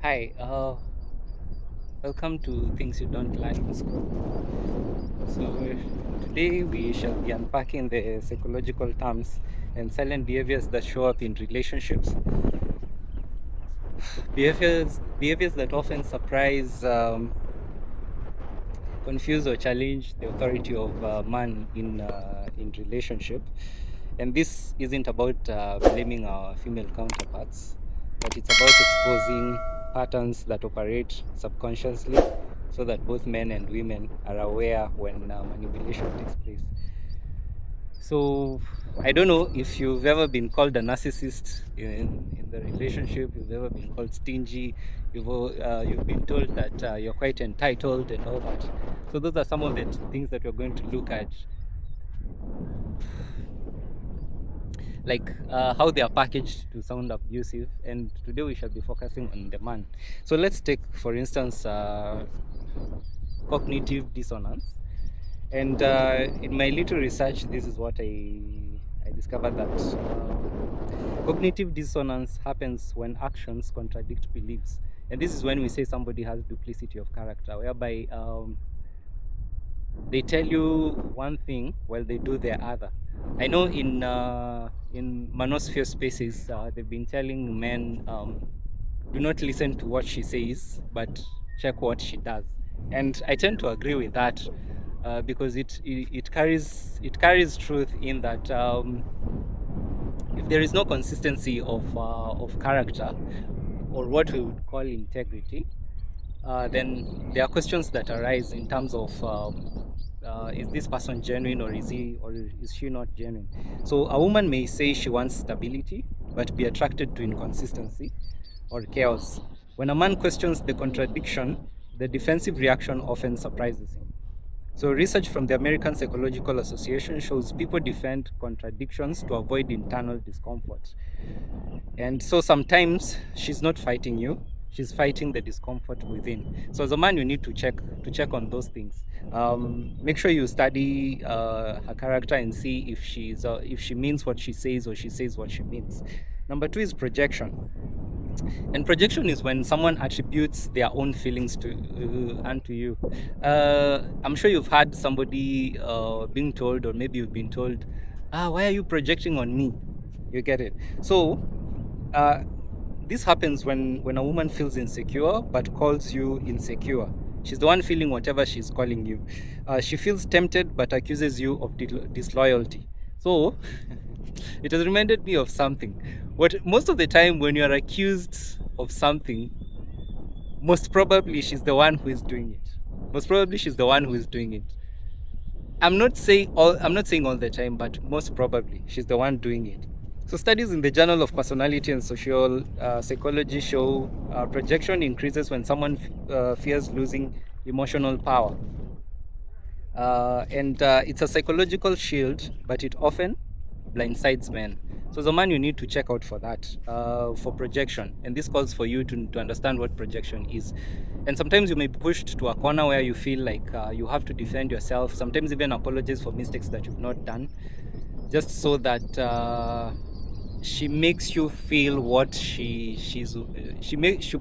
Hi, welcome to Things You Don't Learn in School. So, today we shall be unpacking the psychological terms and silent behaviors that show up in relationships. Behaviors that often surprise, confuse, or challenge the authority of man in relationship. And this isn't about blaming our female counterparts, but it's about exposing patterns that operate subconsciously so that both men and women are aware when manipulation takes place. So, I don't know if you've ever been called a narcissist in the relationship, you've ever been called stingy, you've been told that you're quite entitled and all that. So, those are some of the things that we're going to look at, like how they are packaged to sound abusive. And today we shall be focusing on the man. So let's take, for instance, cognitive dissonance. And in my little research, this is what I discovered that cognitive dissonance happens when actions contradict beliefs. And this is when we say somebody has duplicity of character, whereby they tell you one thing while they do the other. I know in manosphere spaces, they've been telling men, do not listen to what she says, but check what she does. And I tend to agree with that because it carries truth in that if there is no consistency of character, or what we would call integrity, then there are questions that arise in terms of is this person genuine, or is she not genuine? So a woman may say she wants stability but be attracted to inconsistency or chaos. When a man questions the contradiction, the defensive reaction often surprises him. So research from the American Psychological Association shows people defend contradictions to avoid internal discomfort. And so sometimes she's not fighting you, she's fighting the discomfort within. So as a man, you need to check on those things. Make sure you study her character and see if she means what she says, or she says what she means. Number two is projection. And projection is when someone attributes their own feelings to onto you. I'm sure you've had somebody being told, or maybe you've been told, why are you projecting on me? You get it? So uh, this happens when a woman feels insecure but calls you insecure. She's the one feeling whatever she's calling you. She feels tempted but accuses you of disloyalty. So it has reminded me of something. What most of the time when you are accused of something, most probably she's the one who is doing it. Most probably she's the one who is doing it. I'm not saying all the time, but most probably she's the one doing it. So studies in the Journal of Personality and Social Psychology show projection increases when someone fears losing emotional power. And it's a psychological shield, but it often blindsides men. So as a man, you need to check out for that, for projection. And this calls for you to understand what projection is. And sometimes you may be pushed to a corner where you feel like you have to defend yourself, sometimes even apologize for mistakes that you've not done, just so that she makes you feel what she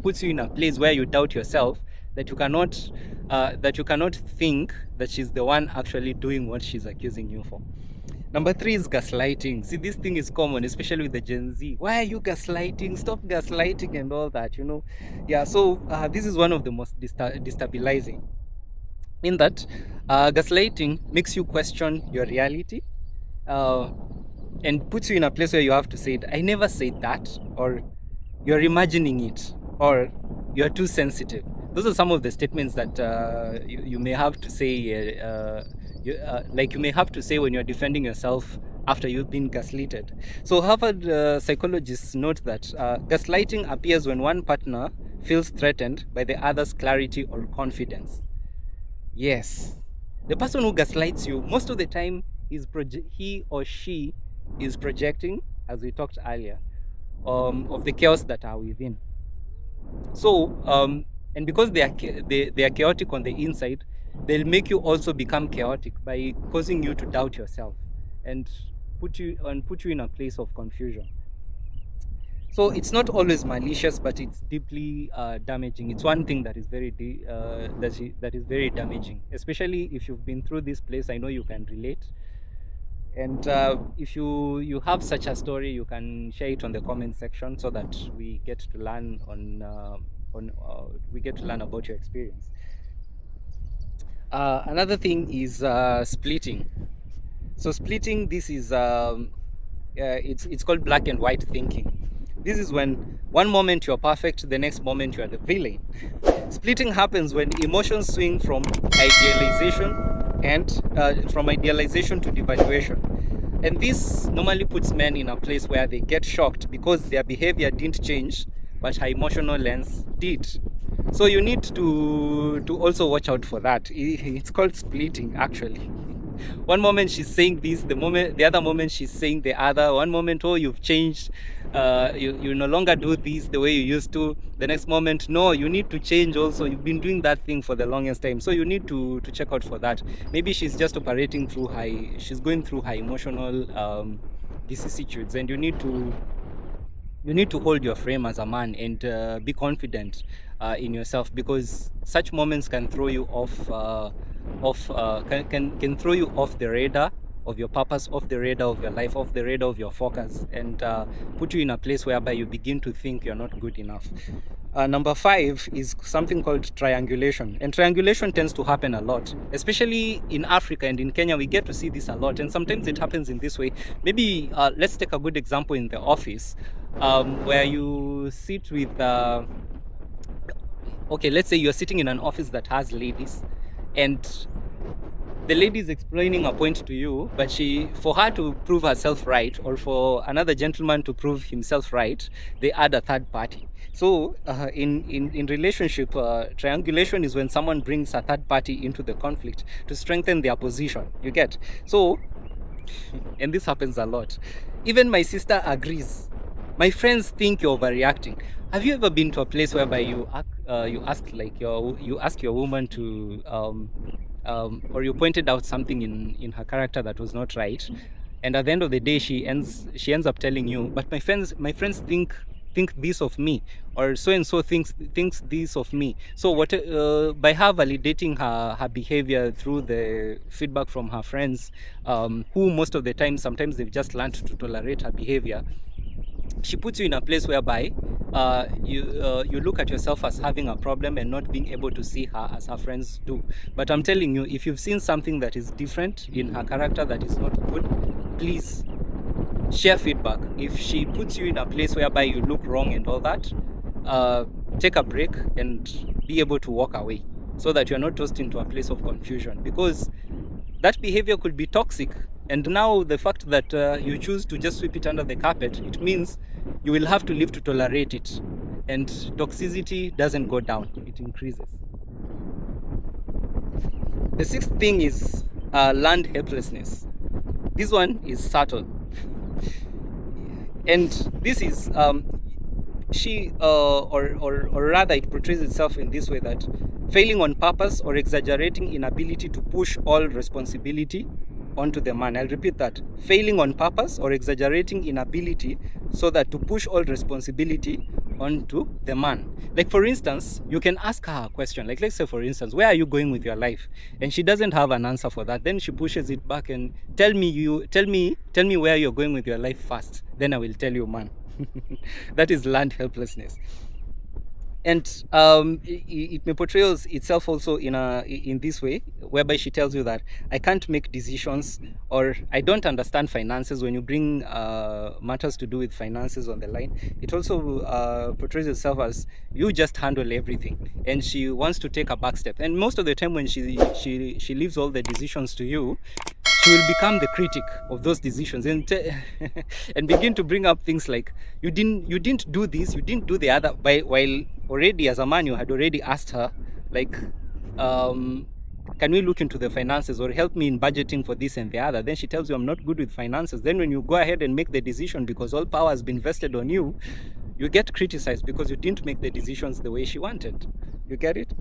puts you in a place where you doubt yourself, that you cannot think that she's the one actually doing what she's accusing you for. Number three is gaslighting. See, this thing is common, especially with the Gen Z. Why are you gaslighting? Stop gaslighting and all that. Yeah, so this is one of the most destabilizing. In that, gaslighting makes you question your reality, uh, and puts you in a place where you have to say, I never said that, or you're imagining it, or you're too sensitive. Those are some of the statements that you may have to say, like you may have to say when you're defending yourself after you've been gaslighted. So Harvard psychologists note that gaslighting appears when one partner feels threatened by the other's clarity or confidence. Yes, the person who gaslights you, most of the time, he or she is projecting, as we talked earlier, of the chaos that are within. So, and because they are chaotic on the inside, they'll make you also become chaotic by causing you to doubt yourself and put you in a place of confusion. So it's not always malicious, but it's deeply damaging. It's one thing that is that is very damaging, especially if you've been through this place. I know you can relate. And if you have such a story, you can share it on the comment section so that we get to learn we get to learn about your experience. Another thing is splitting. So splitting, this is it's called black and white thinking. This is when one moment you're perfect, the next moment you're the villain. Splitting happens when emotions swing from idealization to devaluation. And this normally puts men in a place where they get shocked because their behavior didn't change, but her emotional lens did. So you need to also watch out for that. It's called splitting, actually. One moment she's saying this, the other moment she's saying the other. One moment, oh, you've changed, you no longer do this the way you used to. The next moment, no, you need to change also. You've been doing that thing for the longest time, so you need to check out for that. Maybe she's just operating through she's going through her emotional vicissitudes, and you need to hold your frame as a man and be confident in yourself, because such moments can throw you can throw you off the radar of your purpose, off the radar of your life, off the radar of your focus, and put you in a place whereby you begin to think you're not good enough. Number 5 is something called triangulation, and triangulation tends to happen a lot, especially in Africa and in Kenya. We get to see this a lot, and sometimes it happens in this way. Maybe let's take a good example in the office, where you sit with okay, let's say you're sitting in an office that has ladies, and the lady is explaining a point to you, but for her to prove herself right, or for another gentleman to prove himself right, they add a third party. So in relationship, triangulation is when someone brings a third party into the conflict to strengthen their position. You get? So, and this happens a lot. Even my sister agrees. My friends think you're overreacting. Have you ever been to a place whereby you ask your woman to or you pointed out something in her character that was not right, and at the end of the day she ends up telling you, but my friends think this of me, or so and so thinks this of me. So what by her validating her behavior through the feedback from her friends, who most of the time, sometimes they've just learned to tolerate her behavior, she puts you in a place whereby you look at yourself as having a problem and not being able to see her as her friends do. But I'm telling you, if you've seen something that is different in her character that is not good, please share feedback. If she puts you in a place whereby you look wrong and all that, take a break and be able to walk away, so that you're not tossed into a place of confusion, because that behavior could be toxic. And now the fact that you choose to just sweep it under the carpet, it means you will have to live to tolerate it. And toxicity doesn't go down, it increases. The 6th thing is learned helplessness. This one is subtle. And this is or rather it portrays itself in this way: that failing on purpose or exaggerating inability to push all responsibility onto the man. I'll repeat that: failing on purpose or exaggerating inability so that to push all responsibility onto the man. Like, for instance, you can ask her a question, like, let's say, for instance, where are you going with your life? And she doesn't have an answer for that. Then she pushes it back and tell me where you're going with your life first, then I will tell you, man. That is learned helplessness. And it may portray itself also in this way, whereby she tells you that I can't make decisions, or I don't understand finances. When you bring matters to do with finances on the line, it also portrays itself as you just handle everything, and she wants to take a back step. And most of the time, when she leaves all the decisions to you, she will become the critic of those decisions and and begin to bring up things like, you didn't do this, you didn't do the other, while already as a man you had already asked her, like, can we look into the finances, or help me in budgeting for this and the other. Then she tells you, I'm not good with finances. Then when you go ahead and make the decision, because all power has been vested on you, you get criticized because you didn't make the decisions the way she wanted. You get it?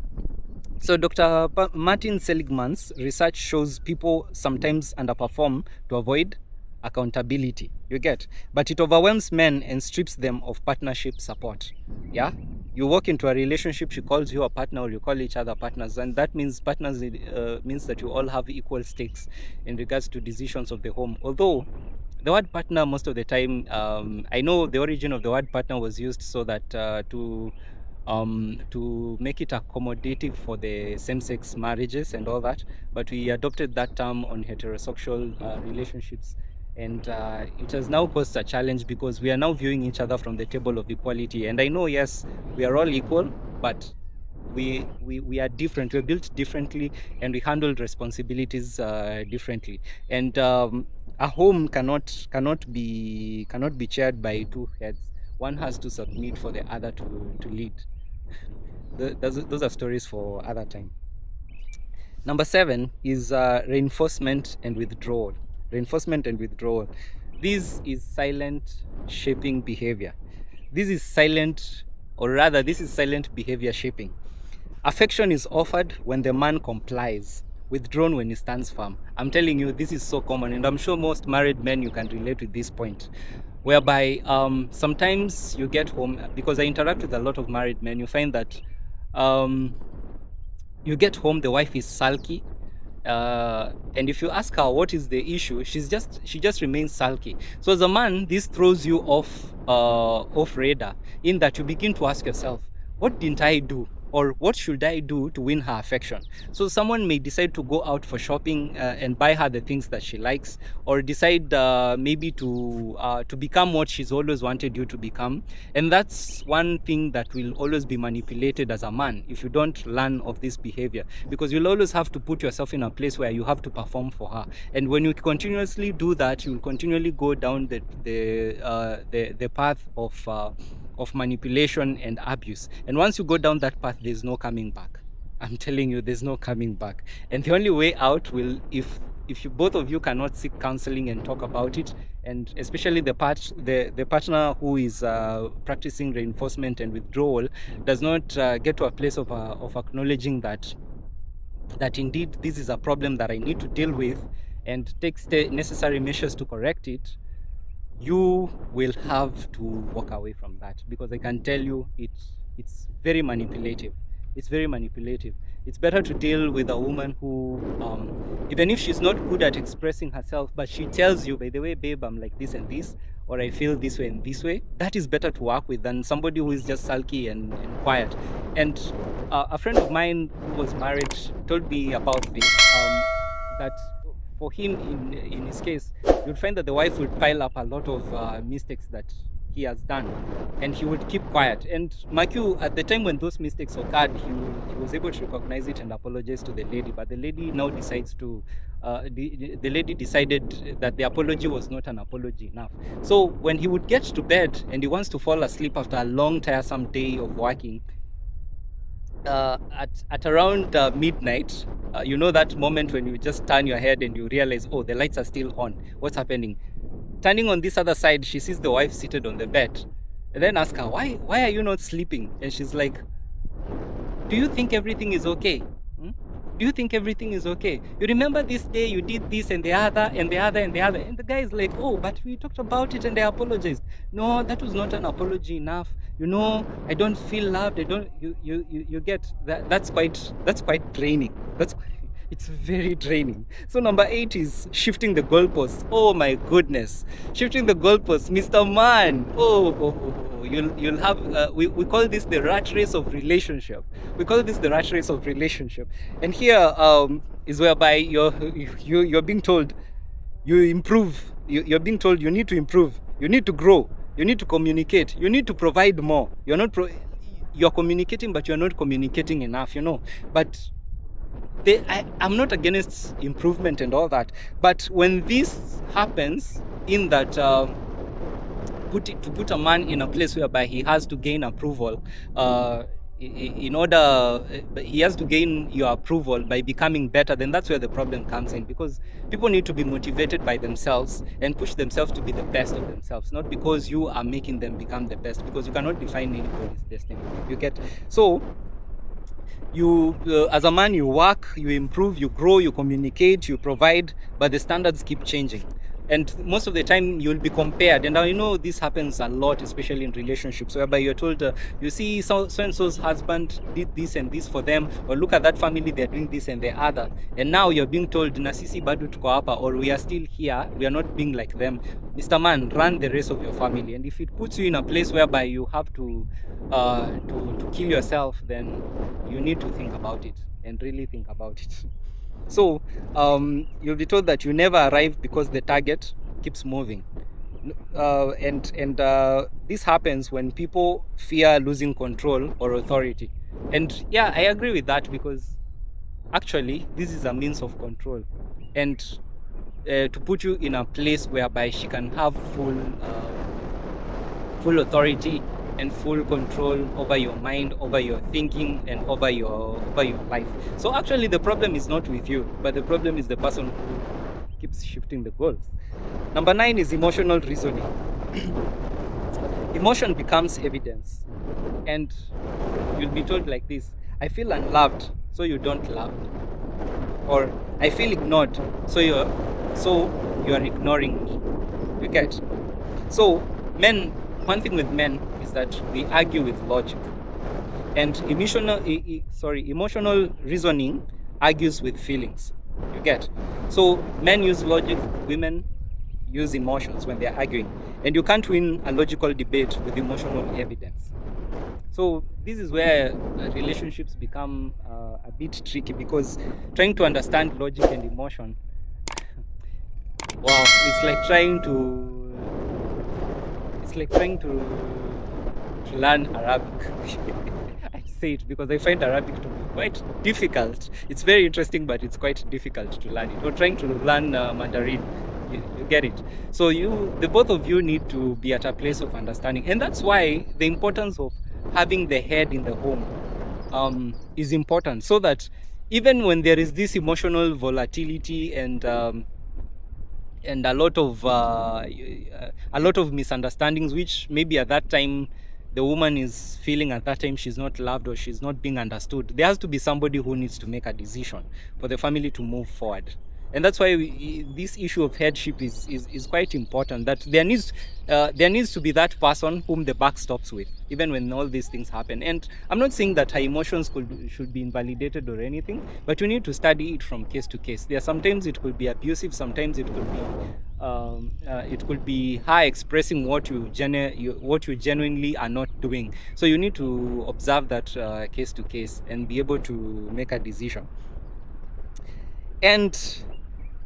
So Dr. Martin Seligman's research shows people sometimes underperform to avoid accountability. You get? But it overwhelms men and strips them of partnership support. Yeah? You walk into a relationship, she calls you a partner, or you call each other partners, and that means partners means that you all have equal stakes in regards to decisions of the home. Although the word partner, most of the time, I know the origin of the word partner was used so that to make it accommodative for the same-sex marriages and all that, but we adopted that term on heterosexual relationships, and it has now caused a challenge because we are now viewing each other from the table of equality. And I know, yes, we are all equal, but we are different. We're built differently, and we handle responsibilities differently. And a home cannot be chaired by two heads. One has to submit for the other to lead. Those are stories for other time. Number 7 is reinforcement and withdrawal. Reinforcement and withdrawal. This is silent shaping behavior. This is silent, or rather, this is silent behavior shaping. Affection is offered when the man complies, withdrawn when he stands firm. I'm telling you, this is so common, and I'm sure most married men, you can relate with this point. Whereby sometimes you get home, because I interact with a lot of married men, you find that you get home, the wife is sulky, and if you ask her what is the issue, she just remains sulky. So as a man, this throws you off radar, in that you begin to ask yourself, what didn't I do, or what should I do to win her affection? So someone may decide to go out for shopping and buy her the things that she likes, or decide maybe to become what she's always wanted you to become. And that's one thing that will always be manipulated as a man if you don't learn of this behavior, because you'll always have to put yourself in a place where you have to perform for her. And when you continuously do that, you'll continually go down the path of manipulation and abuse. And once you go down that path, there's no coming back. I'm telling you, there's no coming back. And the only way out will, if you both of you cannot seek counseling and talk about it, and especially the partner who is practicing reinforcement and withdrawal does not get to a place of acknowledging that indeed this is a problem that I need to deal with and take necessary measures to correct it, you will have to walk away from that, because I can tell you it's very manipulative. It's very manipulative. It's better to deal with a woman who, even if she's not good at expressing herself, but she tells you, by the way, babe, I'm like this and this, or I feel this way and this way. That is better to work with than somebody who is just sulky and quiet. And a friend of mine who was married told me about this, that for him, in his case, you'd find that the wife would pile up a lot of mistakes that he has done, and he would keep quiet. And mark you, at the time when those mistakes occurred, he was able to recognize it and apologize to the lady. But the lady now decides to, the lady decided that the apology was not an apology enough. So when he would get to bed and he wants to fall asleep after a long, tiresome day of working, at around midnight, you know that moment when you just turn your head and you realize, oh, the lights are still on. What's happening? Turning on this other side, she sees the wife seated on the bed, and then ask her, why are you not sleeping? And she's like, do you think everything is okay? Do you think everything is okay? You remember this day you did this and the other and the other and the other? And the guy is like, oh, but we talked about it and I apologized. No, that was not an apology enough. You know, I don't feel loved. I don't. You get that. That's quite draining. It's very draining. So number 8 is shifting the goalposts. Oh my goodness, shifting the goalposts, Mr. Man. You'll have. We call this the rat race of relationship. We call this the rat race of relationship. And here is whereby you're being told you improve. You're being told you need to improve. You need to grow. You need to communicate. You need to provide more. You're communicating, but you're not communicating enough. But I'm not against improvement and all that, but when this happens, in that to put a man in a place whereby he has to gain approval, in order he has to gain your approval by becoming better, then that's where the problem comes in, because people need to be motivated by themselves and push themselves to be the best of themselves, not because you are making them become the best, because you cannot define anybody's destiny. You get? So you as a man, you work, you improve, you grow, you communicate, you provide, but the standards keep changing. And most of the time you'll be compared, and I know this happens a lot, especially in relationships, whereby you're told, you see, so and so's husband did this and this for them, or look at that family, they're doing this and the other, and now you're being told, na sisi bado tuko hapa, or we are still here, we are not being like them. Mr. Man, run the rest of your family. And if it puts you in a place whereby you have to kill yourself, then you need to think about it, and really think about it. So you'll be told that you never arrive because the target keeps moving. And this happens when people fear losing control or authority. And yeah, I agree with that, because actually this is a means of control, and to put you in a place whereby she can have full authority and full control over your mind, over your thinking, and over your life. So actually the problem is not with you, but the problem is the person who keeps shifting the goals. Number 9 is emotional reasoning. Emotion becomes evidence, and you'll be told like this: I feel unloved, so you don't love me. Or I feel ignored, so you are ignoring me. You get? So men, one thing with men is that we argue with logic, and emotional reasoning argues with feelings. You get? So men use logic, women use emotions when they're arguing, and you can't win a logical debate with emotional evidence. So this is where relationships become a bit tricky, because trying to understand logic and emotion, wow, it's like trying to learn Arabic. I say it because I find Arabic to be quite difficult. It's very interesting, but it's quite difficult to learn it. Or trying to learn Mandarin. You get it. So the both of you need to be at a place of understanding, and that's why the importance of having the head in the home is important, so that even when there is this emotional volatility and a lot of misunderstandings, which maybe at that time the woman is feeling, at that time she's not loved or she's not being understood, there has to be somebody who needs to make a decision for the family to move forward. And that's why this issue of headship is quite important, that there needs to be that person whom the buck stops with, even when all these things happen. And I'm not saying that her emotions should be invalidated or anything, but you need to study it from case to case. There sometimes it could be abusive, sometimes it could be her expressing what you genuinely are not doing. So you need to observe that case to case and be able to make a decision. And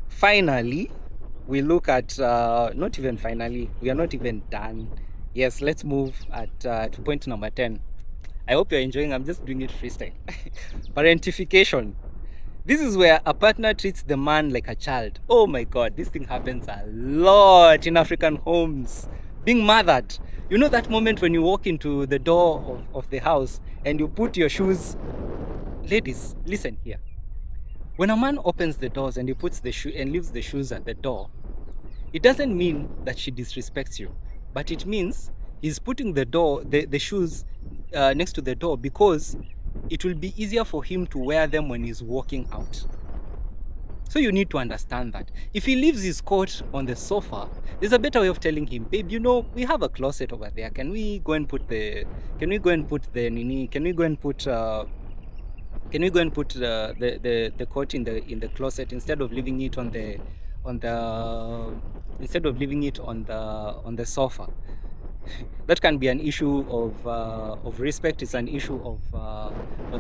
finally, we look at not even finally, we are not even done. Yes, let's move to point number 10. I hope you're enjoying. I'm just doing it freestyle. Parentification. This is where a partner treats the man like a child. Oh my God, this thing happens a lot in African homes. Being mothered. You know that moment when you walk into the door of the house and you put your shoes. Ladies, listen here. When a man opens the doors and he puts the shoe and leaves the shoes at the door, it doesn't mean that she disrespects you, but it means he's putting the shoes next to the door because it will be easier for him to wear them when he's walking out. So you need to understand that. If he leaves his coat on the sofa, there's a better way of telling him, babe, we have a closet over there. Can we go and put the coat in the closet instead of leaving it on the sofa? That can be an issue of respect. It's an issue of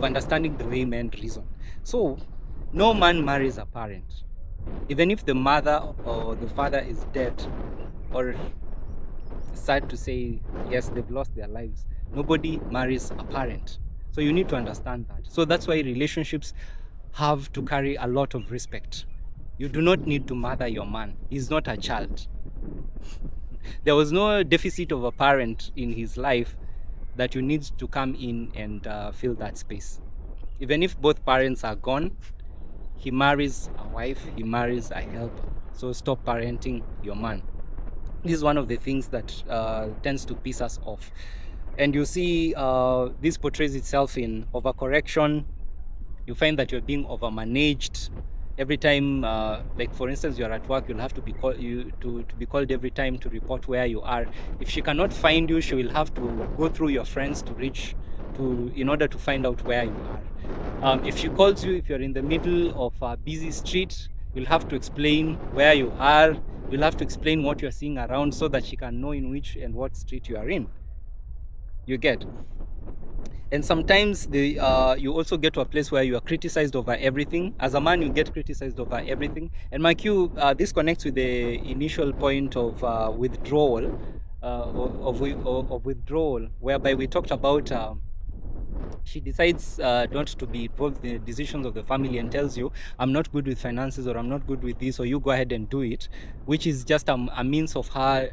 understanding the way men reason. So no man marries a parent, even if the mother or the father is dead, or sad to say, yes, they've lost their lives. Nobody marries a parent. So you need to understand that. So that's why relationships have to carry a lot of respect. You do not need to mother your man. He's not a child. There was no deficit of a parent in his life that you need to come in and fill that space. Even if both parents are gone, he marries a wife, he marries a helper. So stop parenting your man. This is one of the things that tends to piss us off. And you see this portrays itself in overcorrection. You find that you're being overmanaged. every time, like for instance, you're at work, you'll have to be to be called every time to report where you are. If she cannot find you, she will have to go through your friends to reach to in order to find out where you are. If she calls you, if you're in the middle of a busy street, you'll have to explain where you are. You'll have to explain what you're seeing around so that she can know in which and what street you are in. You get. And sometimes you also get to a place where you are criticized over everything. As a man, you get criticized over everything. And my cue, this connects with the initial point of withdrawal, of withdrawal, whereby we talked about she decides not to be involved in the decisions of the family and tells you, I'm not good with finances, or I'm not good with this, or you go ahead and do it, which is just a means of her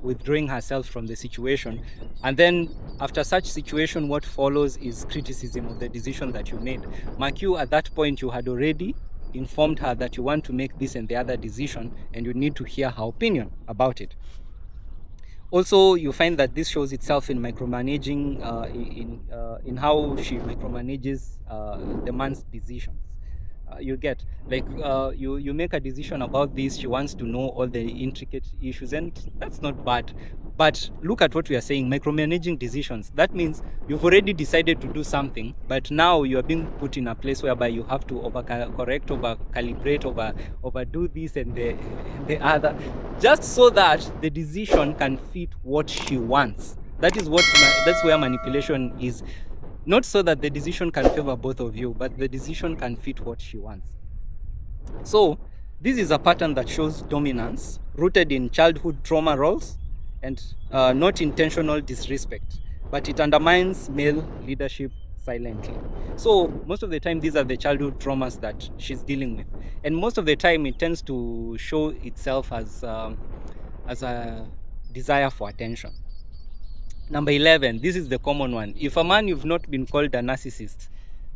withdrawing herself from the situation. And then after such situation, what follows is criticism of the decision that you made. Mark, you at that point, you had already informed her that you want to make this and the other decision, and you need to hear her opinion about it. Also, you find that this shows itself in micromanaging, in how she micromanages the man's decisions. You get, like, you make a decision about this, she wants to know all the intricate issues, and that's not bad. But look at what we are saying, micromanaging decisions. That means you've already decided to do something, but now you are being put in a place whereby you have to overcorrect, over-calibrate, overdo this and the other, just so that the decision can fit what she wants. That's where manipulation is. Not so that the decision can favor both of you, but the decision can fit what she wants. So this is a pattern that shows dominance rooted in childhood trauma roles and not intentional disrespect, but it undermines male leadership silently. So most of the time, these are the childhood traumas that she's dealing with, and most of the time it tends to show itself as a desire for attention. Number 11, this is the common one. If a man, you've not been called a narcissist,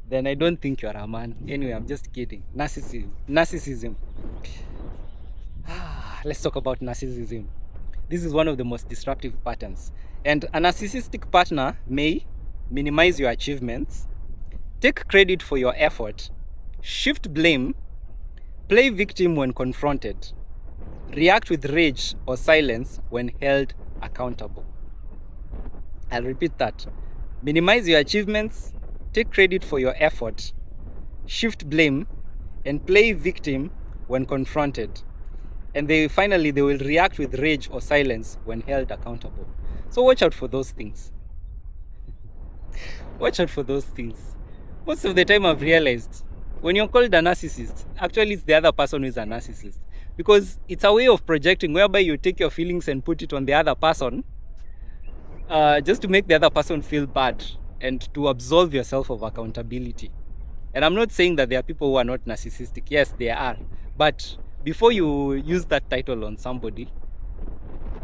then I don't think you're a man. Anyway, I'm just kidding. Narcissism. Let's talk about narcissism. This is one of the most disruptive patterns. And a narcissistic partner may minimize your achievements, take credit for your effort, shift blame, play victim when confronted, react with rage or silence when held accountable. I'll repeat that. Minimize your achievements, take credit for your effort, shift blame, and play victim when confronted. And finally, they will react with rage or silence when held accountable. So watch out for those things. Watch out for those things. Most of the time I've realized, when you're called a narcissist, actually it's the other person who is a narcissist. Because it's a way of projecting whereby you take your feelings and put it on the other person, just to make the other person feel bad and to absolve yourself of accountability. And I'm not saying that there are people who are not narcissistic. Yes, there are. But before you use that title on somebody,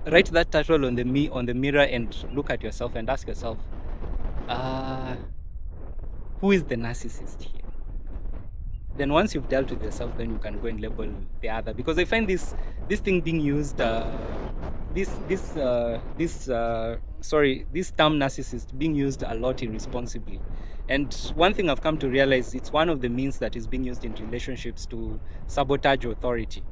write that title on the mirror and look at yourself and ask yourself, who is the narcissist here? Then once you've dealt with yourself, then you can go and label the other. Because I find this thing being used, this term narcissist being used a lot irresponsibly. And one thing I've come to realize, it's one of the means that is being used in relationships to sabotage authority.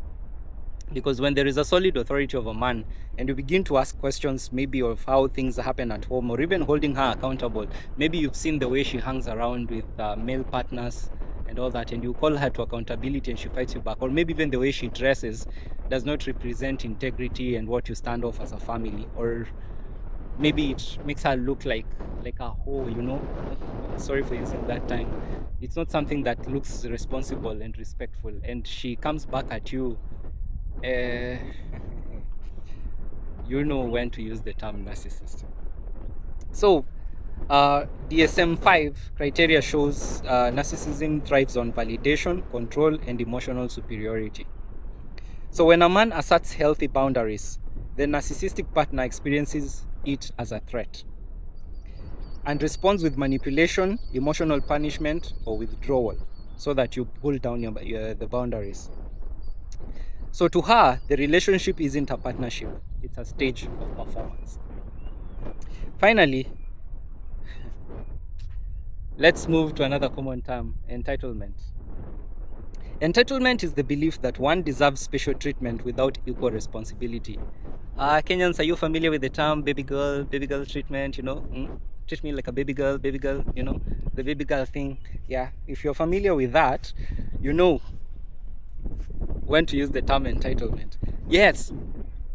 Because when there is a solid authority of a man and you begin to ask questions maybe of how things happen at home, or even holding her accountable, maybe you've seen the way she hangs around with male partners and all that, and you call her to accountability and she fights you back, or maybe even the way she dresses does not represent integrity and what you stand off as a family, or maybe it makes her look like a hoe, you know. Sorry for using that time. It's not something that looks responsible and respectful, and she comes back at you. You know when to use the term narcissist. So DSM-5 criteria shows narcissism thrives on validation, control, and emotional superiority. So when a man asserts healthy boundaries, the narcissistic partner experiences it as a threat and responds with manipulation, emotional punishment, or withdrawal so that you pull down the boundaries. So to her, the relationship isn't a partnership, it's a stage of performance. Finally, let's move to another common term, entitlement. Entitlement is the belief that one deserves special treatment without equal responsibility. Kenyans, are you familiar with the term baby girl treatment? Treat me like a baby girl, the baby girl thing. Yeah, if you're familiar with that, you know when to use the term entitlement. Yes,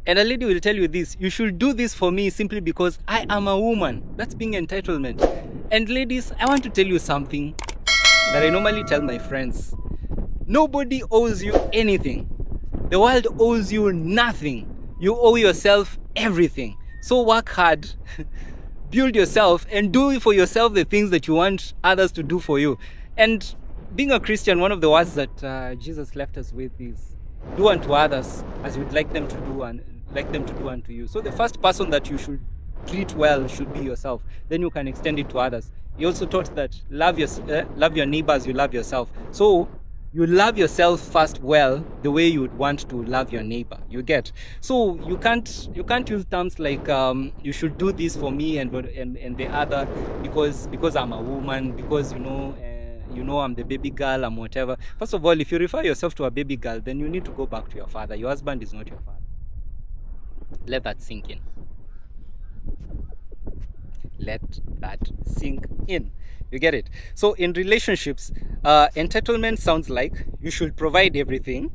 and a lady will tell you this: you should do this for me simply because I am a woman. That's being entitlement. And ladies, I want to tell you something that I normally tell my friends. Nobody owes you anything. The world owes you nothing. You owe yourself everything. So work hard, build yourself, and do for yourself the things that you want others to do for you. And being a Christian, one of the words that Jesus left us with is, do unto others as you'd like them to do unto you. So the first person that you should treat well should be yourself. Then you can extend it to others. He also taught that love your neighbor as you love yourself. So you love yourself first well, the way you would want to love your neighbor. You get? So you can't use terms like you should do this for me and the other because I'm a woman, because I'm the baby girl, I'm whatever. First of all, if you refer yourself to a baby girl, then you need to go back to your father. Your husband is not your father. Let that sink in. Let that sink in. You get it? So in relationships, entitlement sounds like you should provide everything.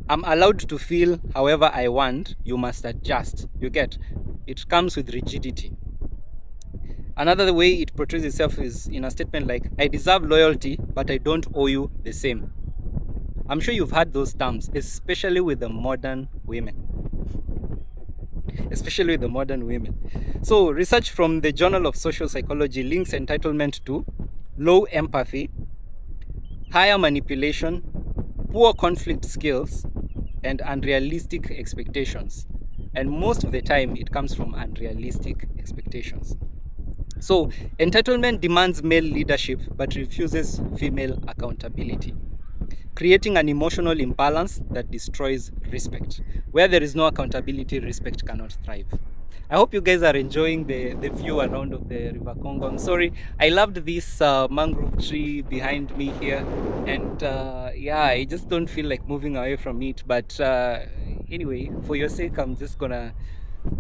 I'm allowed to feel however I want. You must adjust. You get? It comes with rigidity. Another way it portrays itself is in a statement like, I deserve loyalty, but I don't owe you the same. I'm sure you've heard those terms, especially with the modern women. So research from the Journal of Social Psychology links entitlement to low empathy, higher manipulation, poor conflict skills, and unrealistic expectations. And most of the time it comes from unrealistic expectations. So entitlement demands male leadership but refuses female accountability, creating an emotional imbalance that destroys respect. Where there is no accountability, respect cannot thrive. I hope you guys are enjoying the view around of the River Congo. I'm sorry, I loved this mangrove tree behind me here, and I just don't feel like moving away from it. But anyway, for your sake, I'm just gonna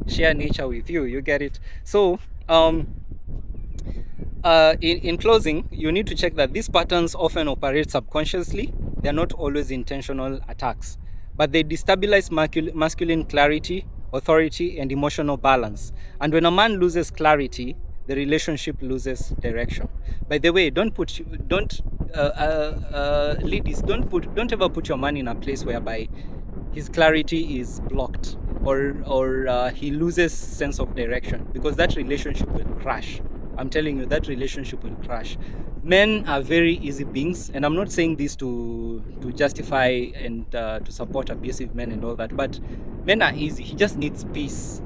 share nature with you. You get it? So in closing, you need to check that these patterns often operate subconsciously. They're not always intentional attacks, but they destabilize masculine clarity, authority, and emotional balance. And when a man loses clarity, the relationship loses direction. By the way, ladies, don't ever put your man in a place whereby his clarity is blocked or he loses sense of direction, because that relationship will crash. I'm telling you, that relationship will crash. Men are very easy beings, and I'm not saying this to justify and to support abusive men and all that, but men are easy. He just needs peace.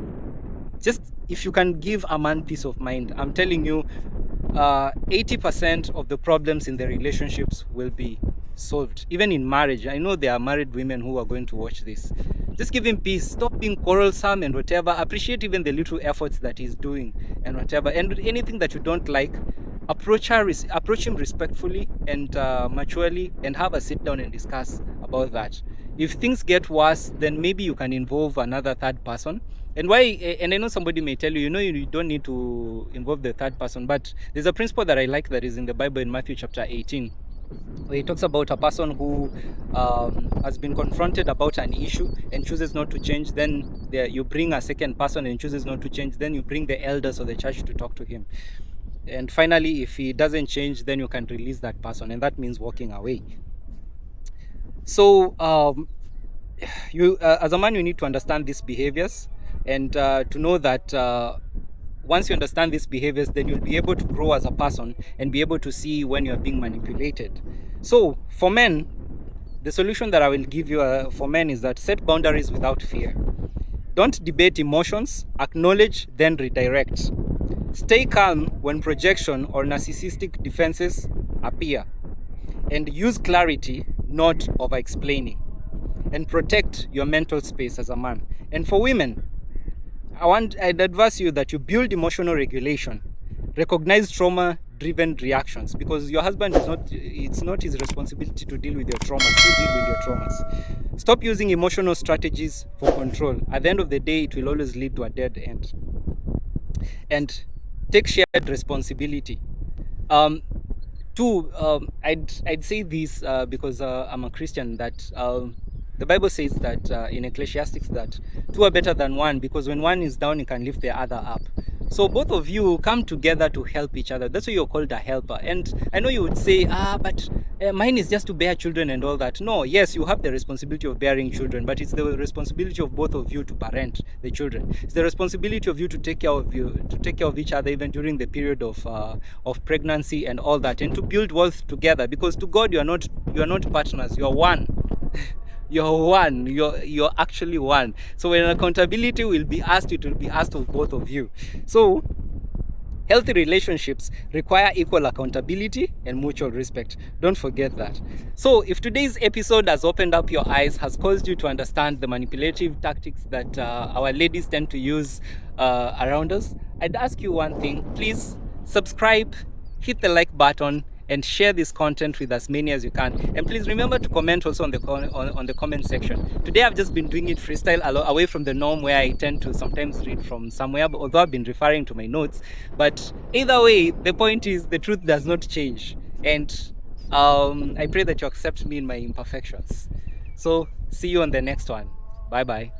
Just if you can give a man peace of mind, I'm telling you, 80% of the problems in the relationships will be solved. Even in marriage, I know there are married women who are going to watch this. Just give him peace. Stop being quarrelsome and whatever. Appreciate even the little efforts that he's doing and whatever. And anything that you don't like, approach him respectfully and maturely, and have a sit down and discuss about that. If things get worse, then maybe you can involve another third person. And I know somebody may tell you, you don't need to involve the third person, but there's a principle that I like that is in the Bible in Matthew chapter 18, where he talks about a person who has been confronted about an issue and chooses not to change. Then you bring a second person and chooses not to change. Then you bring the elders of the church to talk to him. And finally, if he doesn't change, then you can release that person, and that means walking away. So you as a man, you need to understand these behaviors, and to know that once you understand these behaviors, then you'll be able to grow as a person and be able to see when you're being manipulated. So for men, the solution that I will give you for men is that set boundaries without fear. Don't debate emotions, acknowledge, then redirect. Stay calm when projection or narcissistic defenses appear, and use clarity, not over-explaining, and protect your mental space as a man. And for women, I'd advise you that you build emotional regulation, recognize trauma, driven reactions, because your husband is not, it's not his responsibility to deal with your traumas. You deal with your traumas. Stop using emotional strategies for control. At the end of the day, it will always lead to a dead end. And take shared responsibility. um, Two, I'd say this because I'm a Christian, that the Bible says that in Ecclesiastics that two are better than one, because when one is down, you can lift the other up. So both of you come together to help each other. That's why you're called a helper. And I know you would say, but mine is just to bear children and all that. No, yes, you have the responsibility of bearing children, but it's the responsibility of both of you to parent the children. It's the responsibility of you to take care of each other, even during the period of pregnancy and all that, and to build wealth together. Because to God, you are not partners. You are one. You're one. You're actually one. So when accountability will be asked, it will be asked of both of you. So healthy relationships require equal accountability and mutual respect. Don't forget that. So if today's episode has opened up your eyes, has caused you to understand the manipulative tactics that our ladies tend to use around us, I'd ask you one thing. Please subscribe, hit the like button, and share this content with as many as you can. And please remember to comment also on the comment section. Today I've just been doing it freestyle, away from the norm where I tend to sometimes read from somewhere, although I've been referring to my notes. But either way, the point is the truth does not change. And I pray that you accept me in my imperfections. So see you on the next one. Bye bye.